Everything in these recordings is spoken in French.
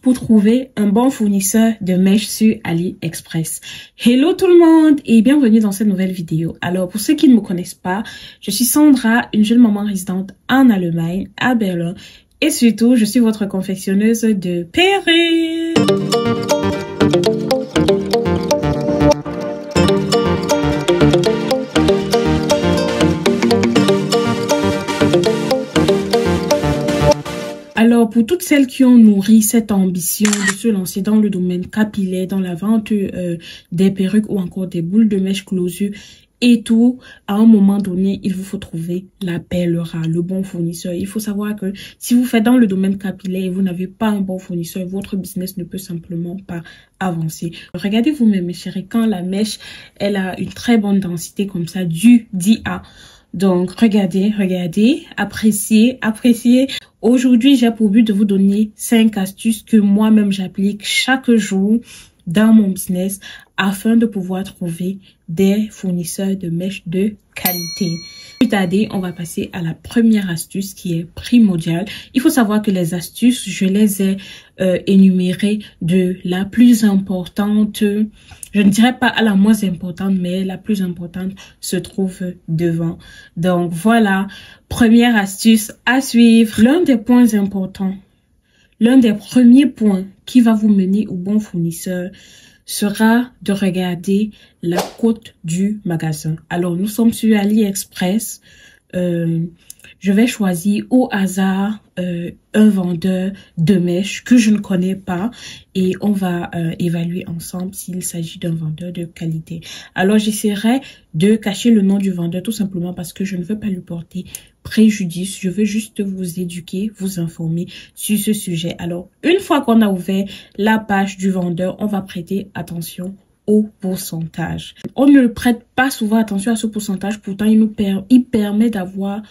Pour trouver un bon fournisseur de mèches sur AliExpress. Hello tout le monde et bienvenue dans cette nouvelle vidéo. Alors pour ceux qui ne me connaissent pas, je suis Sandra, une jeune maman résidente en Allemagne, à Berlin, et surtout je suis votre confectionneuse de perruques. Alors, pour toutes celles qui ont nourri cette ambition de se lancer dans le domaine capillaire, dans la vente des perruques ou encore des boules de mèche closures et tout, à un moment donné, il vous faut trouver la perle rare, le bon fournisseur. Il faut savoir que si vous faites dans le domaine capillaire et vous n'avez pas un bon fournisseur, votre business ne peut simplement pas avancer. Regardez vous-même, mes chéris, quand la mèche, elle a une très bonne densité comme ça, du 10A. Donc, regardez, appréciez. Aujourd'hui, j'ai pour but de vous donner 5 astuces que moi-même j'applique chaque jour dans mon business afin de pouvoir trouver des fournisseurs de mèches de qualité. Plus tarder, on va passer à la première astuce qui est primordiale. Il faut savoir que les astuces, je les ai énumérées de la plus importante, je ne dirais pas à la moins importante, mais la plus importante se trouve devant. Donc voilà, première astuce à suivre. L'un des points importants, l'un des premiers points qui va vous mener au bon fournisseur sera de regarder la cote du magasin. Alors, nous sommes sur AliExpress. Je vais choisir au hasard un vendeur de mèches que je ne connais pas et on va évaluer ensemble s'il s'agit d'un vendeur de qualité. Alors, j'essaierai de cacher le nom du vendeur tout simplement parce que je ne veux pas lui porter préjudice. Je veux juste vous éduquer, vous informer sur ce sujet. Alors, une fois qu'on a ouvert la page du vendeur, on va prêter attention au pourcentage. On ne prête pas souvent attention à ce pourcentage, pourtant il permet d'avoir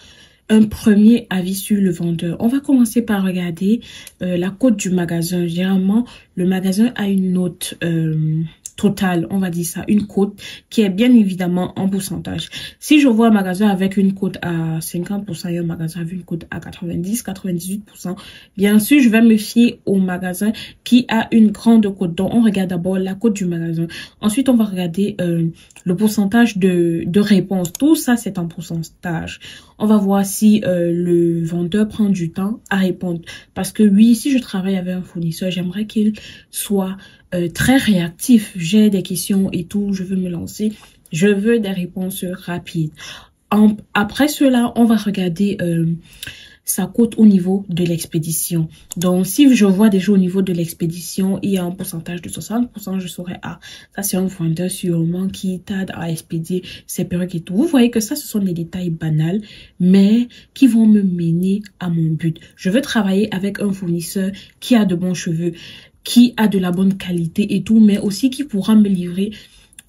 un premier avis sur le vendeur. On va commencer par regarder la cote du magasin. Généralement, le magasin a une note totale, on va dire ça, une cote qui est bien évidemment en pourcentage. Si je vois un magasin avec une cote à 50% et un magasin avec une cote à 90-98%, bien sûr, je vais me fier au magasin qui a une grande cote. Donc, on regarde d'abord la cote du magasin. Ensuite, on va regarder le pourcentage de réponse. Tout ça, c'est en pourcentage. On va voir si le vendeur prend du temps à répondre. Parce que oui, si je travaille avec un fournisseur, j'aimerais qu'il soit très réactif. J'ai des questions et tout, je veux me lancer. Je veux des réponses rapides. Après cela, on va regarder sa cote au niveau de l'expédition. Donc, si je vois déjà au niveau de l'expédition, il y a un pourcentage de 60%, je saurais, ah, ça c'est un vendeur sûrement qui tarde à expédier ses perruques et tout. Vous voyez que ça, ce sont des détails banals, mais qui vont me mener à mon but. Je veux travailler avec un fournisseur qui a de bons cheveux, qui a de la bonne qualité et tout, mais aussi qui pourra me livrer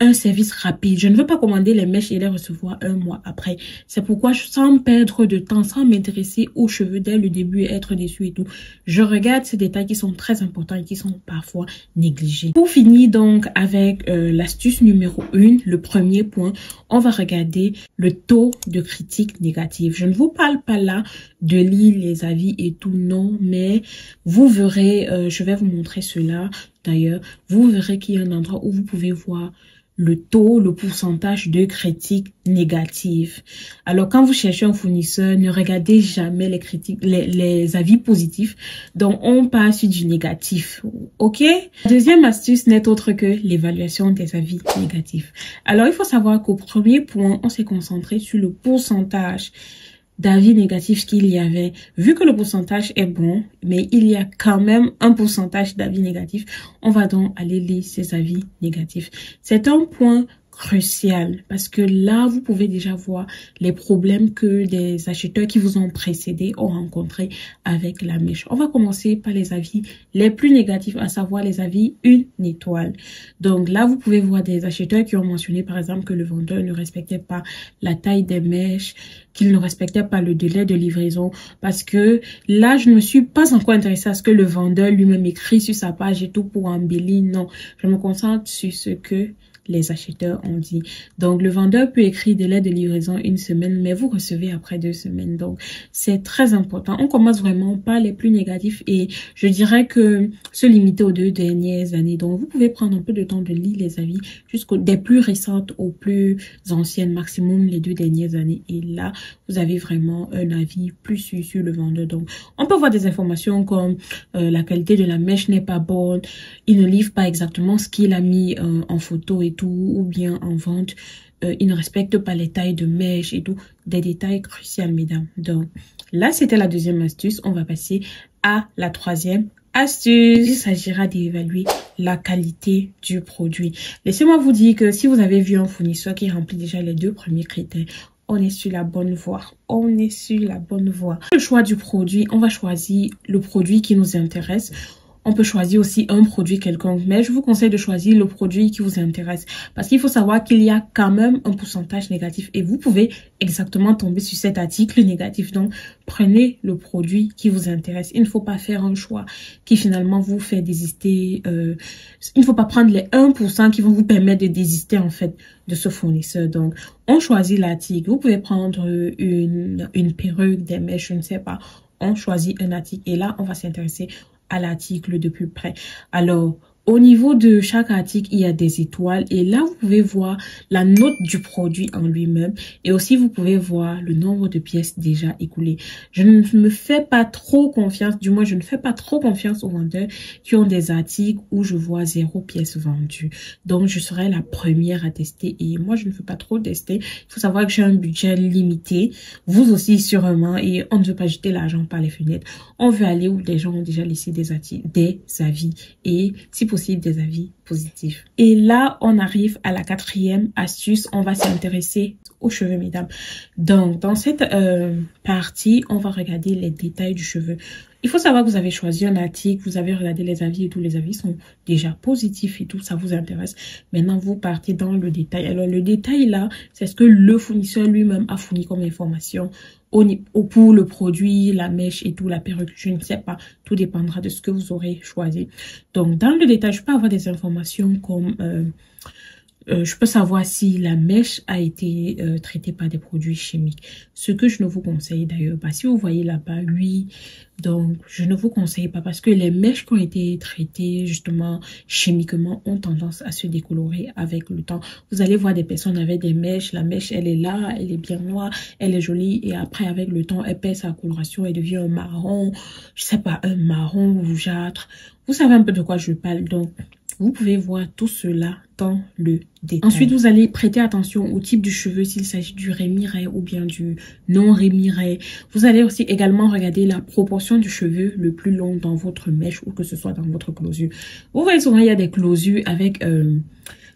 un service rapide. Je ne veux pas commander les mèches et les recevoir un mois après. C'est pourquoi, sans perdre de temps, sans m'intéresser aux cheveux dès le début et être déçu et tout, je regarde ces détails qui sont très importants et qui sont parfois négligés. Pour finir donc avec l'astuce numéro 1, le premier point, on va regarder le taux de critique négative. Je ne vous parle pas là de lire les avis et tout, non, mais vous verrez, je vais vous montrer cela d'ailleurs, vous verrez qu'il y a un endroit où vous pouvez voir le taux, le pourcentage de critiques négatives. Alors, quand vous cherchez un fournisseur, ne regardez jamais les critiques, les avis positifs. Donc, on passe sur du négatif. OK? La deuxième astuce n'est autre que l'évaluation des avis négatifs. Alors, il faut savoir qu'au premier point, on s'est concentré sur le pourcentage d'avis négatifs qu'il y avait. Vu que le pourcentage est bon, mais il y a quand même un pourcentage d'avis négatifs, on va donc aller lire ces avis négatifs. C'est un point crucial parce que là, vous pouvez déjà voir les problèmes que des acheteurs qui vous ont précédé ont rencontrés avec la mèche. On va commencer par les avis les plus négatifs, à savoir les avis 1 étoile. Donc là, vous pouvez voir des acheteurs qui ont mentionné par exemple que le vendeur ne respectait pas la taille des mèches, qu'il ne respectait pas le délai de livraison, parce que là, je ne me suis pas encore intéressée à ce que le vendeur lui-même écrit sur sa page et tout pour embellir. Non, je me concentre sur ce que les acheteurs ont dit. Donc, le vendeur peut écrire délai de livraison 1 semaine, mais vous recevez après 2 semaines. Donc, c'est très important. On commence vraiment par les plus négatifs et je dirais que se limiter aux 2 dernières années. Donc, vous pouvez prendre un peu de temps de lire les avis jusqu'aux des plus récentes aux plus anciennes, maximum les 2 dernières années. Et là, vous avez vraiment un avis plus sûr sur le vendeur. Donc, on peut voir des informations comme la qualité de la mèche n'est pas bonne, il ne livre pas exactement ce qu'il a mis en photo et tout, ou bien en vente, il ne respecte pas les tailles de mèche et tout, des détails cruciaux, mesdames. Donc, là, c'était la deuxième astuce. On va passer à la troisième astuce. Il s'agira d'évaluer la qualité du produit. Laissez-moi vous dire que si vous avez vu un fournisseur qui remplit déjà les 2 premiers critères, on est sur la bonne voie. On est sur la bonne voie. Le choix du produit, on va choisir le produit qui nous intéresse. On peut choisir aussi un produit quelconque, mais je vous conseille de choisir le produit qui vous intéresse parce qu'il faut savoir qu'il y a quand même un pourcentage négatif et vous pouvez exactement tomber sur cet article négatif. Donc, prenez le produit qui vous intéresse. Il ne faut pas faire un choix qui finalement vous fait désister. Il ne faut pas prendre les 1% qui vont vous permettre de désister en fait de ce fournisseur. Donc, on choisit l'article. Vous pouvez prendre une perruque, des mèches, je ne sais pas. On choisit un article et là, on va s'intéresser à l'article de plus près. Alors, au niveau de chaque article, il y a des étoiles et là, vous pouvez voir la note du produit en lui-même et aussi vous pouvez voir le nombre de pièces déjà écoulées. Je ne me fais pas trop confiance, du moins je ne fais pas trop confiance aux vendeurs qui ont des articles où je vois 0 pièces vendues. Donc, je serai la première à tester et moi, je ne veux pas trop tester. Il faut savoir que j'ai un budget limité, vous aussi sûrement, et on ne veut pas jeter l'argent par les fenêtres. On veut aller où les gens ont déjà laissé des avis et si possible des avis positifs. Et là, on arrive à la 4e astuce. On va s'intéresser aux cheveux, mesdames. Donc, dans cette partie, on va regarder les détails du cheveu. Il faut savoir que vous avez choisi un article, vous avez regardé les avis et tous les avis sont déjà positifs et tout, ça vous intéresse. Maintenant, vous partez dans le détail. Alors, le détail là, c'est ce que le fournisseur lui-même a fourni comme information pour le produit, la mèche et tout, la perruque, je ne sais pas. Tout dépendra de ce que vous aurez choisi. Donc, dans le détail, je peux avoir des informations comme... je peux savoir si la mèche a été traitée par des produits chimiques. Ce que je ne vous conseille d'ailleurs pas. Si vous voyez là-bas, oui. Donc, je ne vous conseille pas parce que les mèches qui ont été traitées justement chimiquement ont tendance à se décolorer avec le temps. Vous allez voir des personnes avec des mèches. La mèche, elle est là, elle est bien noire, elle est jolie. Et après, avec le temps, elle perd sa coloration, elle devient un marron, je sais pas, un marron rougeâtre. Vous savez un peu de quoi je parle. Donc, vous pouvez voir tout cela dans le détail. Ensuite, vous allez prêter attention au type du cheveu, s'il s'agit du rémiré ou bien du non rémiré. Vous allez aussi également regarder la proportion du cheveu le plus long dans votre mèche ou que ce soit dans votre closure. Vous voyez souvent, il y a des closures avec...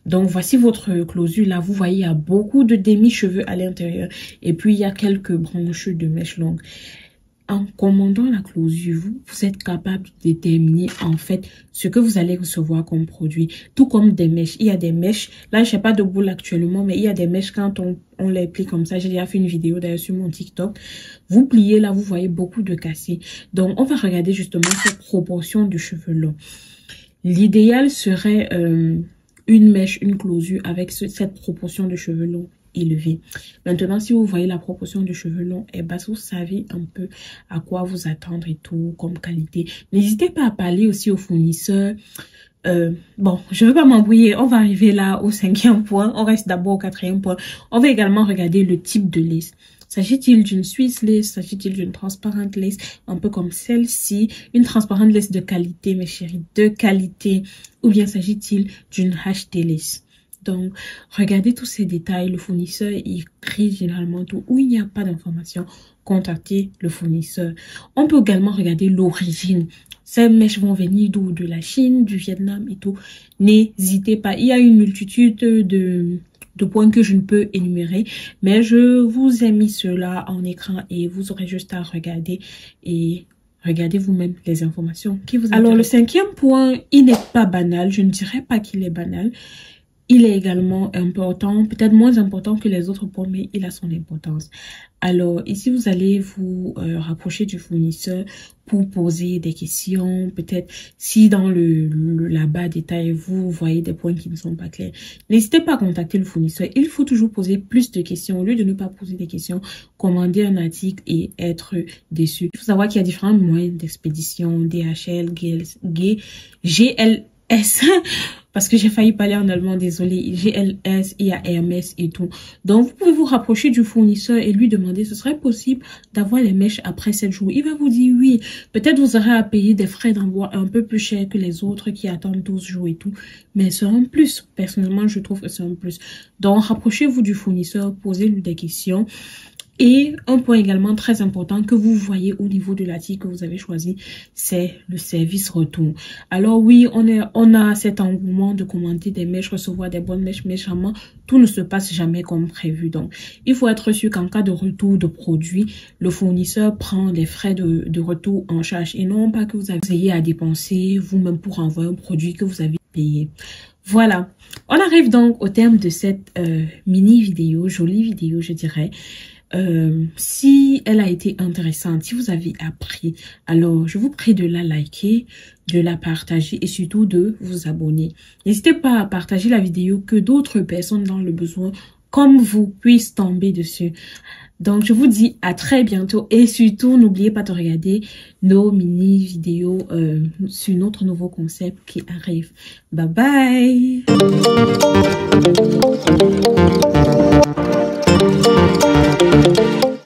Donc, voici votre closure. Là, vous voyez, il y a beaucoup de demi-cheveux à l'intérieur. Et puis, il y a quelques branches de mèches longues. En commandant la closure, vous êtes capable de déterminer en fait ce que vous allez recevoir comme produit. Tout comme des mèches. Il y a des mèches. Là, je n'ai pas de boule actuellement, mais il y a des mèches quand on les plie comme ça. J'ai déjà fait une vidéo d'ailleurs sur mon TikTok. Vous pliez là, vous voyez beaucoup de cassés. Donc, on va regarder justement cette proportion du cheveu long. L'idéal serait une mèche, une closure avec cette proportion de cheveux longs élevé. Maintenant, si vous voyez la proportion de cheveux longs et basse, vous savez un peu à quoi vous attendre et tout comme qualité. N'hésitez pas à parler aussi aux fournisseurs. Bon, je ne veux pas m'embrouiller. On va arriver là au 5e point. On reste d'abord au 4e point. On va également regarder le type de lace. S'agit-il d'une Swiss lace? S'agit-il d'une transparente lace? Un peu comme celle-ci. Une transparente lace de qualité, mes chéris, de qualité. Ou bien s'agit-il d'une HT lace? Donc, regardez tous ces détails. Le fournisseur écrit généralement tout. Où il n'y a pas d'information, contactez le fournisseur. On peut également regarder l'origine. Ces mèches vont venir d'où? De la Chine, du Vietnam et tout. N'hésitez pas. Il y a une multitude de points que je ne peux énumérer. Mais je vous ai mis cela en écran et vous aurez juste à regarder et... regardez vous-même les informations qui vous intéressent. Alors, le 5e point, il n'est pas banal. Je ne dirais pas qu'il est banal. il est également important, peut-être moins important que les autres points, mais il a son importance. Alors, ici, vous allez vous rapprocher du fournisseur pour poser des questions. Peut-être si dans la barre détail, vous voyez des points qui ne sont pas clairs. N'hésitez pas à contacter le fournisseur. Il faut toujours poser plus de questions. Au lieu de ne pas poser des questions, commander un article et être déçu. Il faut savoir qu'il y a différents moyens d'expédition, DHL, GLS, parce que j'ai failli parler en allemand, désolé, GLS, il y a Hermès et tout. Donc, vous pouvez vous rapprocher du fournisseur et lui demander, ce serait possible d'avoir les mèches après 7 jours. Il va vous dire oui. Peut-être vous aurez à payer des frais d'envoi un peu plus chers que les autres qui attendent 12 jours et tout. Mais c'est un plus. Personnellement, je trouve que c'est un plus. Donc, rapprochez-vous du fournisseur, posez-lui des questions. Et un point également très important que vous voyez au niveau de l'article que vous avez choisi, c'est le service retour. Alors oui, on a cet engouement de commander des mèches, recevoir des bonnes mèches, mais généralement, tout ne se passe jamais comme prévu. Donc, il faut être sûr qu'en cas de retour de produit, le fournisseur prend les frais de retour en charge et non pas que vous ayez à dépenser vous-même pour envoyer un produit que vous avez payé. Voilà, on arrive donc au terme de cette mini vidéo, jolie vidéo, je dirais. Si elle a été intéressante, si vous avez appris, alors je vous prie de la liker, de la partager et surtout de vous abonner. N'hésitez pas à partager la vidéo, que d'autres personnes dans le besoin comme vous puissent tomber dessus. Donc je vous dis à très bientôt et surtout n'oubliez pas de regarder nos mini vidéos sur notre nouveau concept qui arrive. Bye bye.